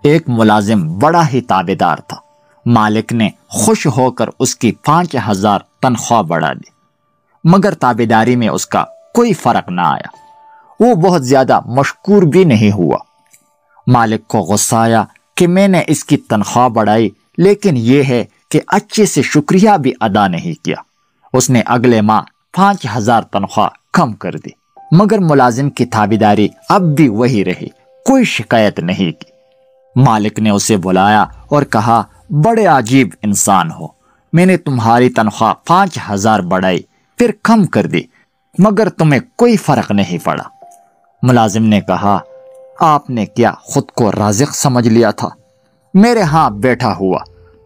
ایک ملازم بڑا ہی تابعدار تھا۔ مالک نے خوش ہو کر اس کی 5,000 تنخواہ بڑھا دی، مگر تابعداری میں اس کا کوئی فرق نہ آیا۔ وہ بہت زیادہ مشکور بھی نہیں ہوا۔ مالک کو غصہ آیا کہ میں نے اس کی تنخواہ بڑھائی، لیکن یہ ہے کہ اچھے سے شکریہ بھی ادا نہیں کیا۔ اس نے اگلے ماہ 5,000 تنخواہ کم کر دی، مگر ملازم کی تابعداری اب بھی وہی رہی، کوئی شکایت نہیں کی۔ مالک نے اسے بلایا اور کہا، بڑے عجیب انسان ہو، میں نے تمہاری تنخواہ 5,000 بڑھائی پھر کم کر دی، مگر تمہیں کوئی فرق نہیں پڑا۔ ملازم نے کہا، آپ نے کیا خود کو رازق سمجھ لیا تھا؟ میرے ہاں بیٹھا ہوا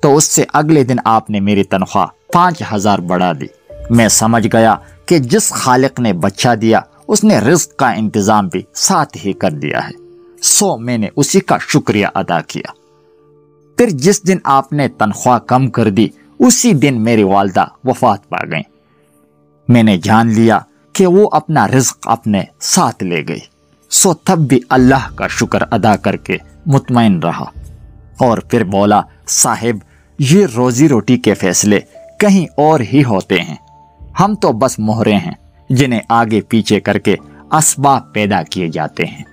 تو اس سے اگلے دن آپ نے میری تنخواہ 5,000 بڑھا دی۔ میں سمجھ گیا کہ جس خالق نے بچہ دیا اس نے رزق کا انتظام بھی ساتھ ہی کر دیا ہے، سو میں نے اسی کا شکریہ ادا کیا۔ پھر جس دن آپ نے تنخواہ کم کر دی اسی دن میری والدہ وفات پا گئیں۔ میں نے جان لیا کہ وہ اپنا رزق اپنے ساتھ لے گئی، سو تب بھی اللہ کا شکر ادا کر کے مطمئن رہا، اور پھر بولا، صاحب یہ روزی روٹی کے فیصلے کہیں اور ہی ہوتے ہیں، ہم تو بس مہرے ہیں جنہیں آگے پیچھے کر کے اسباب پیدا کیے جاتے ہیں۔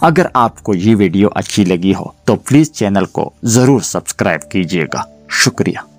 اگر آپ کو یہ ویڈیو اچھی لگی ہو تو پلیز چینل کو ضرور سبسکرائب کیجیے گا۔ شکریہ۔